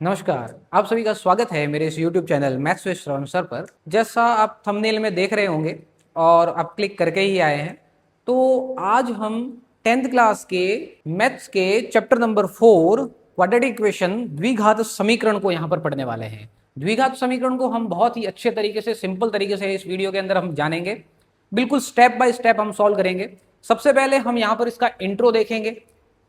नमस्कार, आप सभी का स्वागत है मेरे इस YouTube channel maths with Shravan sir पर। जैसा आप थंबनेल में देख रहे होंगे और आप क्लिक करके ही आए हैं, तो आज हम 10th क्लास के मैथ्स के चैप्टर नंबर 4 क्वाड्रेटिक इक्वेशन द्विघात समीकरण को यहाँ पर पढ़ने वाले हैं। द्विघात समीकरण को हम बहुत ही अच्छे तरीके से, सिंपल तरीके से इस वीडियो के अंदर हम जानेंगे, बिल्कुल स्टेप बाय स्टेप हम सॉल्व करेंगे। सबसे पहले हम यहाँ पर इसका इंट्रो देखेंगे,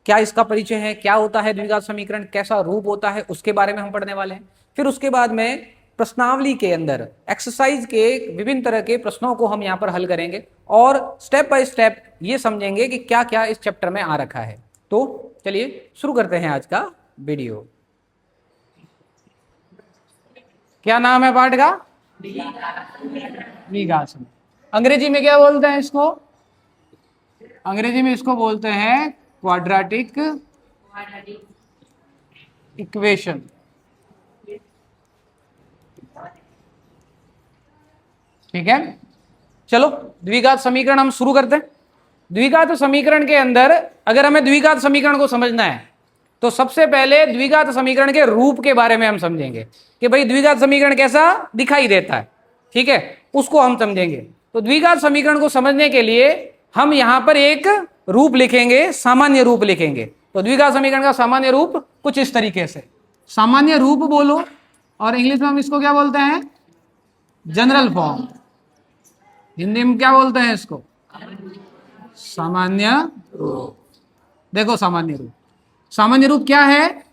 क्या इसका परिचय है, क्या होता है द्विघात समीकरण, कैसा रूप होता है, उसके बारे में हम पढ़ने वाले हैं। फिर उसके बाद में प्रश्नावली के अंदर एक्सरसाइज के विभिन्न तरह के प्रश्नों को हम यहाँ पर हल करेंगे और स्टेप बाय स्टेप ये समझेंगे कि क्या क्या इस चैप्टर में आ रखा है। तो चलिए शुरू करते हैं आज का वीडियो। क्या नाम है पाठ का? द्विघात समीकरण। अंग्रेजी में क्या बोलते हैं इसको? अंग्रेजी में इसको बोलते हैं क्वाड्रेटिक इक्वेशन। ठीक है, चलो द्विघात समीकरण हम शुरू करते हैं। द्विघात समीकरण के अंदर अगर हमें द्विघात समीकरण को समझना है तो सबसे पहले द्विघात समीकरण के रूप के बारे में हम समझेंगे कि भाई द्विघात समीकरण कैसा दिखाई देता है। ठीक है, उसको हम समझेंगे। तो द्विघात समीकरण को समझने के लिए हम यहां पर एक रूप लिखेंगे, सामान्य रूप लिखेंगे। तो द्विघात समीकरण का सामान्य रूप कुछ इस तरीके से, सामान्य रूप बोलो और इंग्लिश में हम इसको क्या बोलते हैं? General form. हिंदी में क्या बोलते हैं इसको? सामान्य रूप। देखो सामान्य रूप, सामान्य रूप क्या है?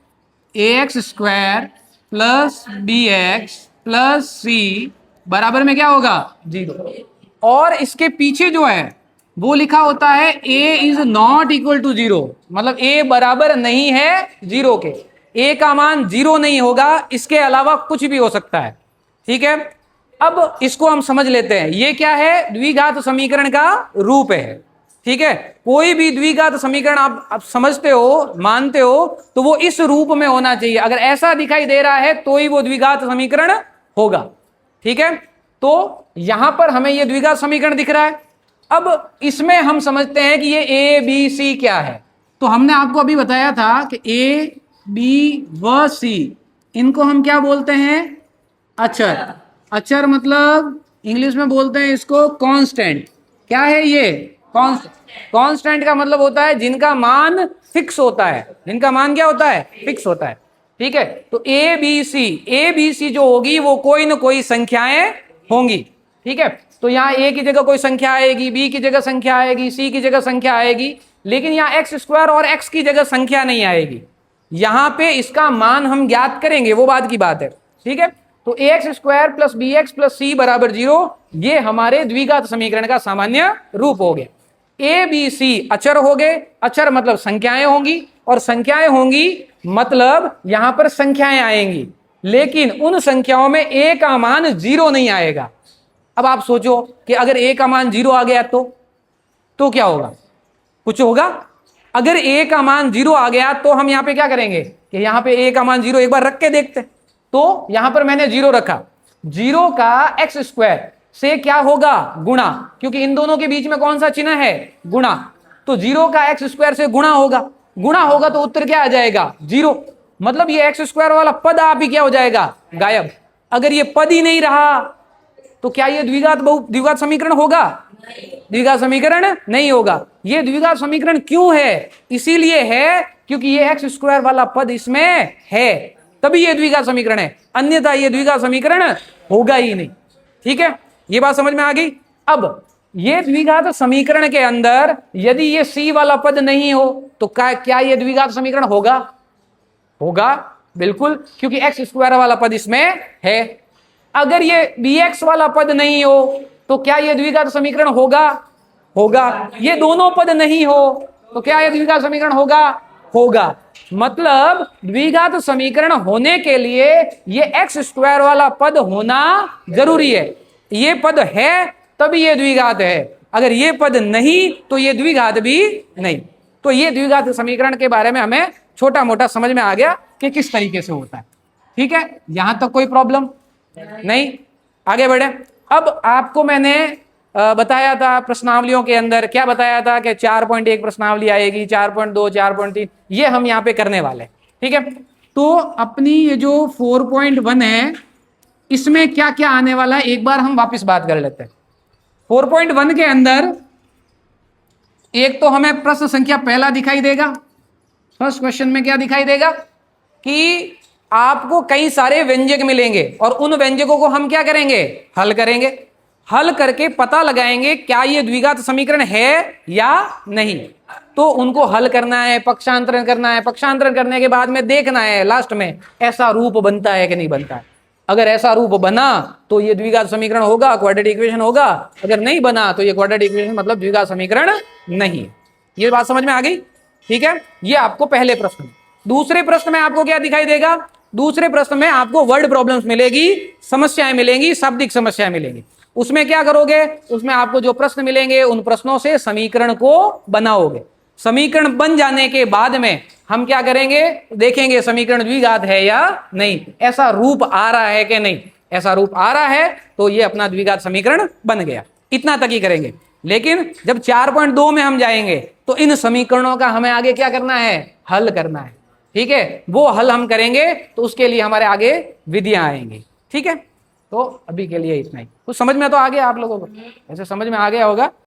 ax square plus B X plus C बराबर में क्या होगा? 0। और इसके पीछे जो है वो लिखा होता है a is not equal to 0, मतलब a बराबर नहीं है 0 के। a का मान 0 नहीं होगा, इसके अलावा कुछ भी हो सकता है। ठीक है, अब इसको हम समझ लेते हैं। ये क्या है? द्विघात समीकरण का रूप है। ठीक है, कोई भी द्विघात समीकरण आप समझते हो, मानते हो, तो वो इस रूप में होना चाहिए। अगर ऐसा दिखाई दे रहा है तो ही वो द्विघात समीकरण होगा। ठीक है, तो यहां पर हमें ये द्विघात समीकरण दिख रहा है। अब इसमें हम समझते हैं कि ये ए बी सी क्या है। तो हमने आपको अभी बताया था कि ए बी व सी, इनको हम क्या बोलते हैं? अचर। अचर मतलब इंग्लिश में बोलते हैं इसको कांस्टेंट। क्या है ये? कांस्टेंट। कांस्टेंट का मतलब होता है जिनका मान फिक्स होता है। जिनका मान क्या होता है? फिक्स होता है। ठीक है, तो ए बी सी जो होगी वो कोई ना कोई संख्याएं होंगी। ठीक है, तो यहाँ ए की जगह कोई संख्या आएगी, बी की जगह संख्या आएगी, सी की जगह संख्या आएगी, लेकिन यहाँ एक्स स्क्वायर और एक्स की जगह संख्या नहीं आएगी। यहाँ पे इसका मान हम ज्ञात करेंगे, वो बात की बात है। ठीक है, तो X square plus B X plus C बराबर 0, ये हमारे द्विघात समीकरण का सामान्य रूप हो गया। ए बी सी अचर हो गए। अचर मतलब संख्याएं होंगी, और संख्याएं होंगी मतलब यहां पर संख्याएं आएंगी, लेकिन उन संख्याओं में ए का मान 0 नहीं आएगा। अब आप सोचो कि अगर ए का मान 0 आ गया तो क्या होगा? कुछ होगा? अगर ए का मान 0 आ गया तो हम यहां पे क्या करेंगे कि यहां पे ए का मान 0 एक बार रख के देखते। तो यहां पर मैंने 0 रखा। 0 का एक्स स्क्वायर से क्या होगा? गुणा, क्योंकि इन दोनों के बीच में कौन सा चिन्ह है? गुणा। तो 0 का एक्स स्क्वायर से गुणा होगा। गुणा होगा तो उत्तर क्या आ जाएगा? 0। मतलब ये एक्स स्क्वायर वाला पद आप ही क्या हो जाएगा? गायब। अगर ये पद ही नहीं रहा तो क्या ये द्विघात समीकरण होगा? द्विघात समीकरण नहीं होगा। ये द्विघात समीकरण क्यों है? इसीलिए है क्योंकि ये एक्स स्क्वायर वाला पद इसमें है, तभी ये द्विघात समीकरण है, अन्यथा ये द्विघात समीकरण होगा ही नहीं। ठीक है, ये बात समझ में आ गई। अब ये द्विघात समीकरण के अंदर यदि ये सी वाला पद नहीं हो तो क्या ये द्विघात समीकरण होगा? होगा, बिल्कुल, क्योंकि एक्स स्क्वायर वाला पद इसमें है। अगर ये बी एक्स वाला पद नहीं हो तो क्या ये द्विघात समीकरण होगा? होगा। ये दोनों पद नहीं हो तो क्या ये द्विघात समीकरण होगा? होगा। मतलब द्विघात समीकरण होने के लिए ये एक्स स्क्वायर वाला पद होना जरूरी है। ये पद है तभी ये द्विघात है, अगर ये पद नहीं तो ये द्विघात भी नहीं। तो ये द्विघात समीकरण के बारे में हमें छोटा मोटा समझ में आ गया कि किस तरीके से होता है। ठीक है, यहां तक कोई प्रॉब्लम नहीं? आगे बढ़े। अब आपको मैंने बताया था प्रश्नावलियों के अंदर, क्या बताया था कि 4.1 प्रश्नावली आएगी, 4.2, 4.3, ये हम यहाँ पे करने वाले हैं। ठीक है, तो अपनी ये जो 4.1 है इसमें क्या क्या आने वाला है एक बार हम वापस बात कर लेते हैं। 4.1 के अंदर एक तो हमें प्रश्न संख्या पहला दिखाई देगा। फर्स्ट क्वेश्चन में क्या दिखाई देगा कि आपको कई सारे व्यंजक मिलेंगे और उन व्यंजकों को हम क्या करेंगे, हल करेंगे। हल करके पता लगाएंगे क्या ये द्विघात समीकरण है या नहीं। तो उनको हल करना है, पक्षांतरण करना है, पक्षांतरण करने के बाद में देखना है लास्ट में ऐसा रूप बनता है कि नहीं बनता है। अगर ऐसा रूप बना तो ये द्विघात समीकरण होगा, क्वाड्रेटिक इक्वेशन होगा। अगर नहीं बना तो ये क्वाड्रेटिक इक्वेशन मतलब द्विघात समीकरण नहीं। ये बात समझ में आ गई? ठीक है, ये आपको पहले प्रश्न में। दूसरे प्रश्न में आपको क्या दिखाई देगा? दूसरे प्रश्न में आपको वर्ड प्रॉब्लम्स मिलेगी, समस्याएं मिलेंगी, शाब्दिक समस्याएं मिलेंगी। उसमें क्या करोगे? उसमें आपको जो प्रश्न मिलेंगे उन प्रश्नों से समीकरण को बनाओगे। समीकरण बन जाने के बाद में हम क्या करेंगे, देखेंगे समीकरण द्विघात है या नहीं, ऐसा रूप आ रहा है कि नहीं। ऐसा रूप आ रहा है तो ये अपना द्विघात समीकरण बन गया। इतना तक ही करेंगे। लेकिन जब 4.2 में हम जाएंगे तो इन समीकरणों का हमें आगे क्या करना है, हल करना है। ठीक है, वो हल हम करेंगे तो उसके लिए हमारे आगे विधियां आएंगी। ठीक है, तो अभी के लिए इतना ही। कुछ समझ में तो आ गया आप लोगों को? ऐसे समझ में आ गया होगा।